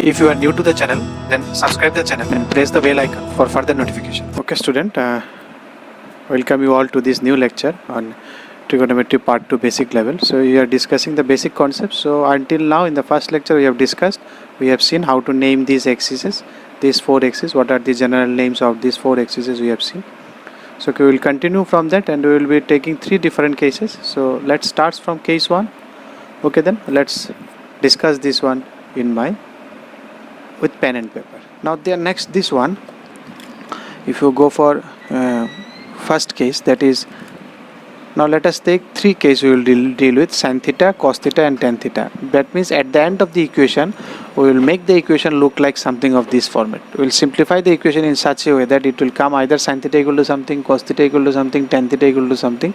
If you are new to the channel, then subscribe the channel and press the bell icon for further notification. Okay student, welcome you all to this new lecture on trigonometry part 2 basic level. So we are discussing the basic concepts. So until now in the first lecture we have seen how to name these axes, these four axes, what are the general names of these four axes we have seen. So we will continue from that and we will be taking three different cases. So let's start from case 1. Okay, then let's discuss this one with pen and paper. Now next this one, if you go for first case, that is, now let us take three cases we will deal with: sin theta, cos theta and tan theta. That means at the end of the equation we will make the equation look like something of this format. We will simplify the equation in such a way that it will come either sin theta equal to something, cos theta equal to something, tan theta equal to something,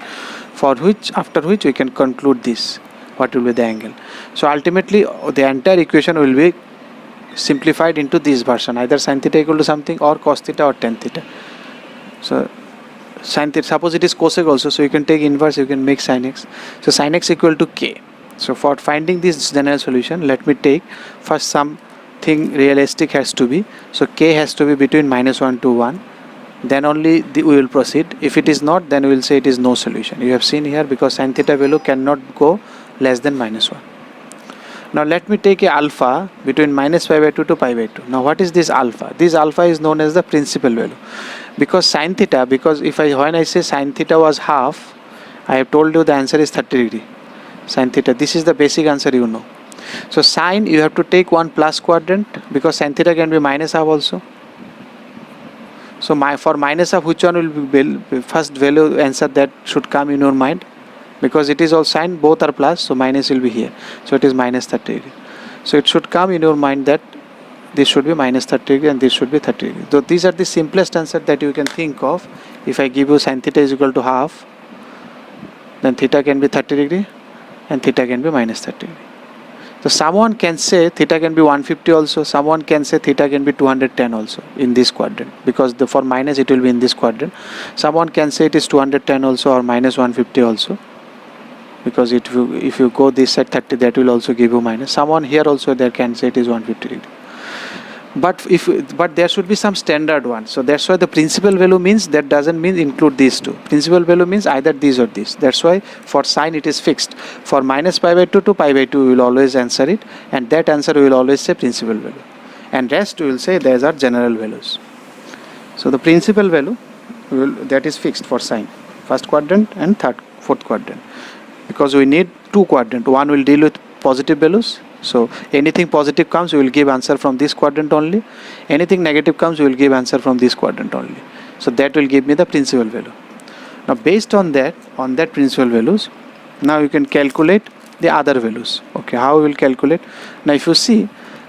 after which we can conclude this, what will be the angle. So ultimately the entire equation will be simplified into this version, either sin theta equal to something or cos theta or tan theta. So sin theta, suppose it is cosec also, so you can take inverse, you can make sin x. So sin x equal to k. So for finding this general solution, let me take first something realistic has to be. So k has to be between -1 to 1. Then only we will proceed. If it is not, then we will say it is no solution. You have seen here, because sin theta value cannot go less than -1. Now let me take a alpha between -π/2 to π/2. Now what is this alpha? This alpha is known as the principal value, because sin theta, when I say sin theta was half, I have told you the answer is 30 degree. Sin theta, this is the basic answer, you know. So sin, you have to take one plus quadrant, because sin theta can be -half also. So for -half, which one will be first value answer that should come in your mind? Because it is all sin, both are plus, so minus will be here. So it is -30 degree. So it should come in your mind that this should be -30 degree and this should be 30 degree. So these are the simplest answer that you can think of. If I give you sin theta is equal to half, then theta can be 30 degree and theta can be -30 degree. So someone can say theta can be 150 also, someone can say theta can be 210 also in this quadrant, because for minus it will be in this quadrant. Someone can say it is 210 also or -150 also, because if you go this side 30, that will also give you minus. Someone here also there can say it is 150 degree. But there should be some standard one. So that's why the principal value means, that doesn't mean include these two. Principal value means either these or this. That's why for sin it is fixed. For -π/2 to π/2 we will always answer it, and that answer we will always say principal value, and rest we will say these are general values. So the principal value that is fixed for sin, first quadrant and fourth quadrant, because we need two quadrants. One will deal with positive values. So anything positive comes, we will give answer from this quadrant only. Anything negative comes, we will give answer from this quadrant only. So that will give me the principal value. Now based on that principal values, now you can calculate the other values. Okay, how we will calculate? Now if you see,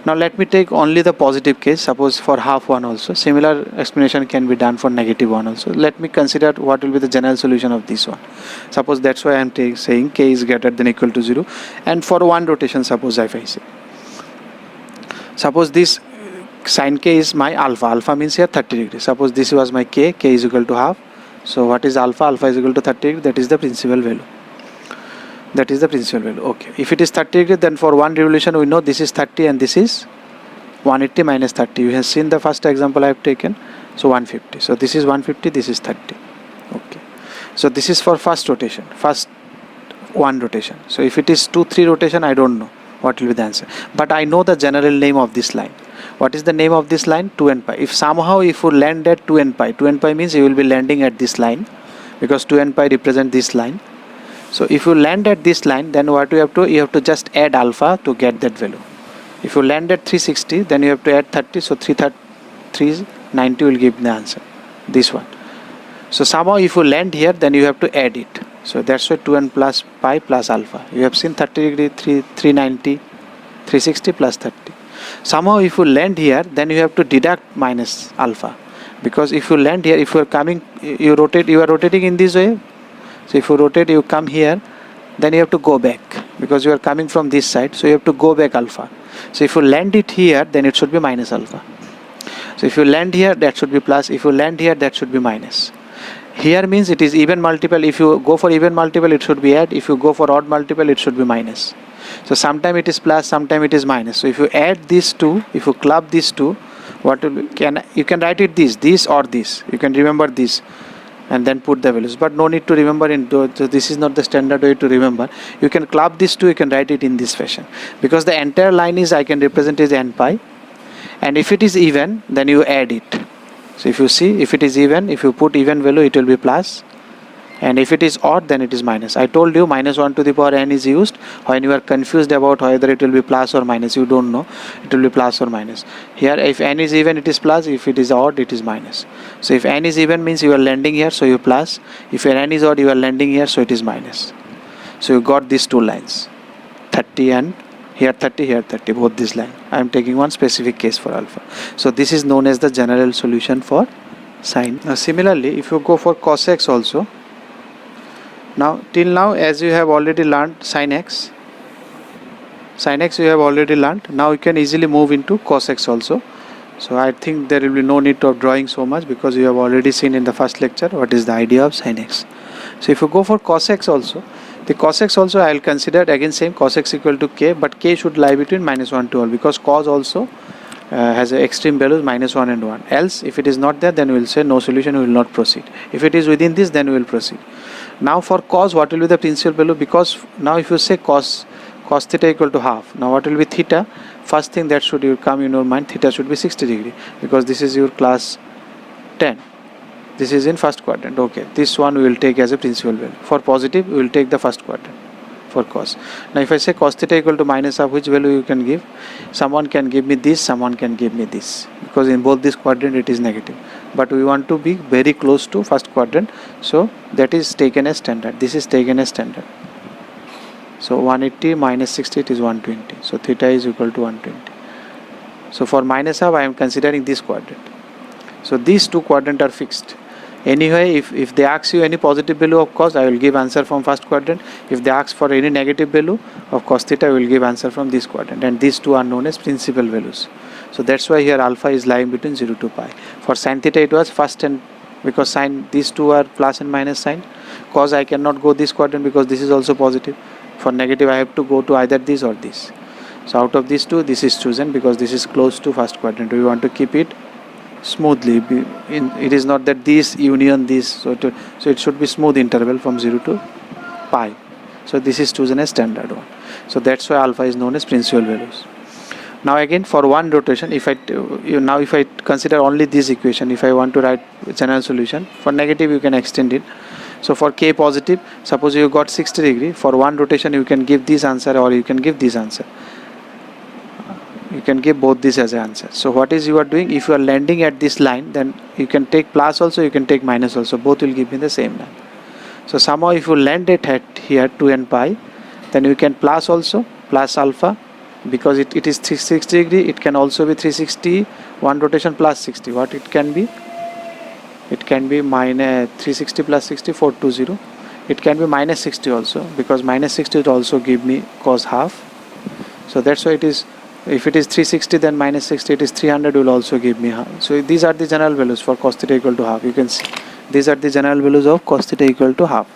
now let me take only the positive case. Suppose for half one also, similar explanation can be done for -1 also. Let me consider what will be the general solution of this one. Suppose that's why I am saying k is greater than equal to 0, and for one rotation, suppose if I say, suppose this sin k is my alpha. Alpha means here 30 degree. Suppose this was my k is equal to half. So what is alpha? Alpha is equal to 30 degree. That is the principal value. That is the principal value. Okay, if it is 30 degree, then for one revolution we know this is 30 and this is 180 minus 30. You have seen the first example I have taken. So 150. So this is 150, this is 30. Okay, so this is for first rotation, first one rotation. So if it is 2-3 rotation, I don't know what will be the answer, but I know the general name of this line. What is the name of this line? 2n pi. If you land at 2n pi means you will be landing at this line, because 2n pi represent this line. So if you land at this line, then what you have to just add alpha to get that value. If you land at 360, then you have to add 30. So 390 will give the answer, this one. So somehow if you land here, then you have to add it. So that's why 2n plus pi plus alpha. You have seen 30 degree, 390, 360 plus 30. Somehow if you land here, then you have to deduct minus alpha, because if you land here, if you are coming, you are rotating in this way. So if you rotate, you come here, then you have to go back, because you are coming from this side, so you have to go back alpha. So if you land it here, then it should be minus alpha. So if you land here, that should be plus. If you land here, that should be minus. Here means it is even multiple. If you go for even multiple, it should be add. If you go for odd multiple, it should be minus. So sometime it is plus, sometime it is minus. So if you add these two, if you club these two, what will be, you can write it this or this. You can remember this and then put the values, but no need to remember so this is not the standard way to remember. You can club these two, you can write it in this fashion, because the entire line is I can represent as n pi, and if it is even, then you add it. So if you see, if it is even, if you put even value, it will be plus, and if it is odd, then it is minus. I told you minus 1 to the power n is used when you are confused about whether it will be plus or minus. You don't know, it will be plus or minus. Here, if n is even, it is plus. If it is odd, it is minus. So if n is even means you are landing here, so you plus. If n is odd, you are landing here, so it is minus. So you got these two lines, 30 and here 30, here 30, both this line. I am taking one specific case for alpha. So this is known as the general solution for sine. Now similarly, if you go for cos x also, now till now, as you have already learned sin x you have already learned. Now you can easily move into cos x also. So I think there will be no need of drawing so much, because you have already seen in the first lecture what is the idea of sin x. So if you go for cos x also, the cos x also I will consider again same, cos x equal to k, but k should lie between -1 to 1, because cos also has extreme values -1 and 1. Else if it is not there, then we will say no solution, we will not proceed. If it is within this, then we will proceed. Now for cos, what will be the principal value? Because now if you say cos theta equal to half, now what will be theta? First thing that should come in your mind, theta should be 60 degree, because this is your class 10. This is in first quadrant. Okay, this one we will take as a principal value. For positive, we will take the first quadrant for cos. Now if I say cos theta equal to minus half, which value you can give? Someone can give me this, someone can give me this, because in both this quadrant it is negative. But we want to be very close to first quadrant, so that is taken as standard. This is taken as standard. So 180 minus 60, it is 120. So theta is equal to 120. So for minus half, I am considering this quadrant. So these two quadrants are fixed. Anyway, if they ask you any positive value of cos, I will give answer from first quadrant. If they ask for any negative value of cos theta, I will give answer from this quadrant. And these two are known as principal values. So that's why here alpha is lying between 0 to pi. For sin theta, it was first, and because sin, these two are plus and minus sign. Cos, I cannot go this quadrant because this is also positive. For negative, I have to go to either this or this. So out of these two, this is chosen because this is close to first quadrant. We want to keep it smoothly. It is not that this union this, so it should be smooth interval from 0 to pi. So this is chosen as standard one. So that's why alpha is known as principal values. Now again, for one rotation, if I consider only this equation, if I want to write general solution, for negative you can extend it. So for k positive, suppose you got 60 degree, for one rotation you can give this answer or you can give this answer. You can give both this as an answer. So what is you are doing? If you are landing at this line, then you can take plus also, you can take minus also. Both will give me the same line. So somehow if you land it at here 2n pi, then you can plus also, plus alpha, because it is 360 degree. It can also be 360, one rotation plus 60. What it can be? It can be minus 360 plus 60, 420. It can be minus 60 also, because minus 60 will also give me cos half. So that's why it is. If it is 360, then minus 60, it is 300 will also give me half. So these are the general values for cos theta equal to half. You can see these are the general values of cos theta equal to half.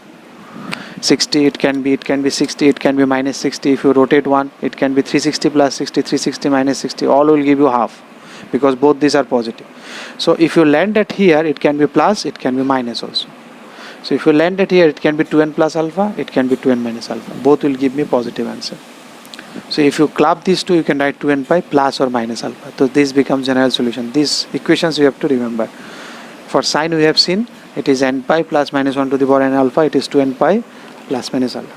60, it can be 60, it can be minus 60. If you rotate one, it can be 360 plus 60, 360 minus 60. All will give you half, because both these are positive. So if you land at here, it can be plus, it can be minus also. So if you land at here, it can be 2n plus alpha, it can be 2n minus alpha. Both will give me positive answer. So if you club these two, you can write 2n pi plus or minus alpha. So this becomes general solution. These equations you have to remember. For sine we have seen, it is n pi plus minus 1 to the power n alpha. It is 2n pi plus minus alpha.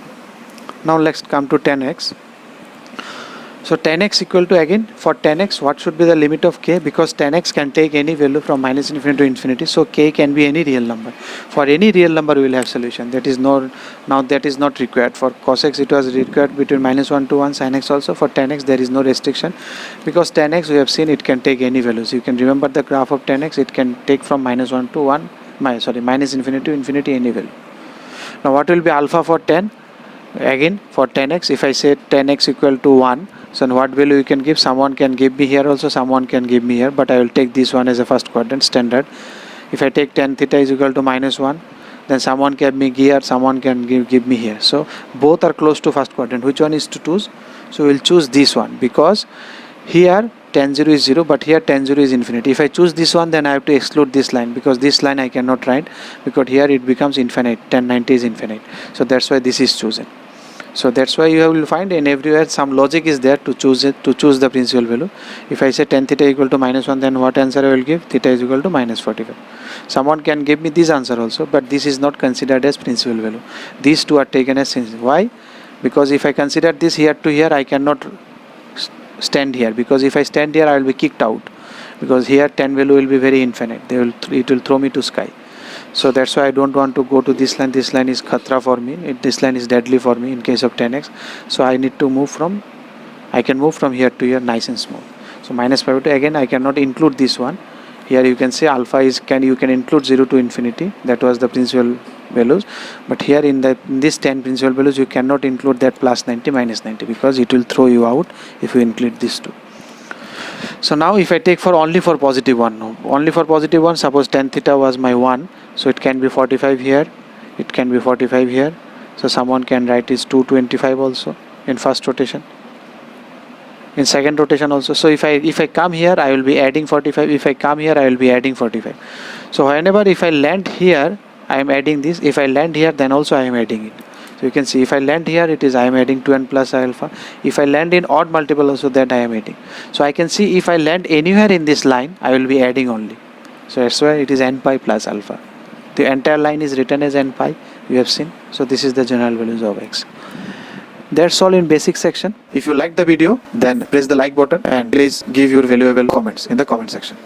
Now let's come to 10x. So 10x equal to, again for 10x, what should be the limit of k? Because 10x can take any value from minus infinity to infinity, so k can be any real number. For any real number we will have solution. That is not required. For cos x it was required between minus 1 to 1, sin x also. For 10x there is no restriction, because 10x we have seen it can take any values. You can remember the graph of 10x, it can take from minus 1 to 1, minus infinity to infinity, any value. Now what will be alpha for 10? Again for 10x, if I say 10x equal to 1, so what value you can give? Someone can give me here also, someone can give me here, but I will take this one as a first quadrant standard. If I take tan theta is equal to minus 1, then someone can give me here, someone can give me here. So both are close to first quadrant. Which one is to choose? So we'll choose this one, because here tan 0 is 0, but here tan 0 is infinity. If I choose this one, then I have to exclude this line, because this line I cannot write, because here it becomes infinite, tan 90 is infinite. So that's why this is chosen. So that's why you will find in everywhere some logic is there to choose it, to choose the principal value. If I say tan theta equal to -1, then what answer I will give? Theta is equal to -45. Someone can give me this answer also, but this is not considered as principal value. These two are taken as principal. Why? Because if I consider this here to here, I cannot stand here, because if I stand here I will be kicked out, because here tan value will be very infinite. It will throw me to sky. So that's why I don't want to go to this line. This line is khatra for me. This line is deadly for me in case of tan x. So I need to move from, I can move from here to here nice and small. So -5/2, again I cannot include this one. Here you can say alpha is, you can include 0 to infinity. That was the principal values. But here in this 10 principal values, you cannot include that +90, -90, because it will throw you out if you include these two. So now if I take for only for positive one, only for positive one, suppose tan theta was my 1, so it can be 45 here, it can be 45 here. So someone can write is 225 also in first rotation, in second rotation also. So if I come here, I will be adding 45. If I come here, I will be adding 45. So whenever if I land here, I am adding this. If I land here, then also I am adding it. So you can see if I land here, it is I am adding 2n plus alpha. If I land in odd multiple also, that I am adding. So I can see if I land anywhere in this line, I will be adding only. So that's why it is n pi plus alpha. The entire line is written as n pi, you have seen. So this is the general values of x. That's all in basic section. If you like the video, then press the like button and please give your valuable comments in the comment section.